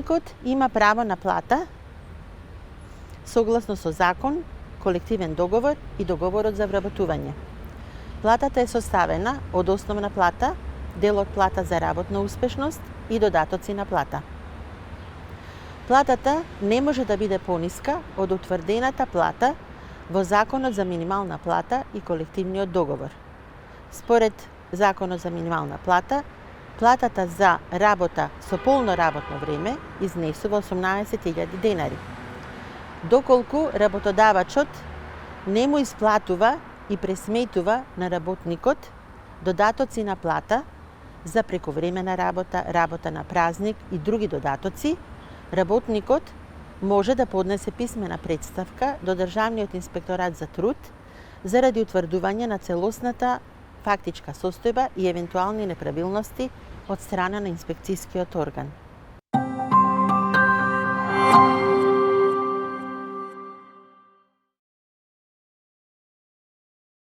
Работникот има право на плата согласно со закон, колективен договор и договорот за вработување. Платата е составена од основна плата, дел од плата за работна успешност и додатоци на плата. Платата не може да биде пониска од утврдената плата во Законот за минимална плата и колективниот договор. Според Законот за минимална плата, платата за работа со полно работно време изнесува 18.000 денари. Доколку работодавачот не му исплатува и пресметува на работникот додатоци на плата за прековремена работа, работа на празник и други додатоци, работникот може да поднесе писмена претставка до Државниот инспекторат за труд заради утврдување на целосната фактичка состојба и евентуални неправилности од страна на инспекцијскиот орган.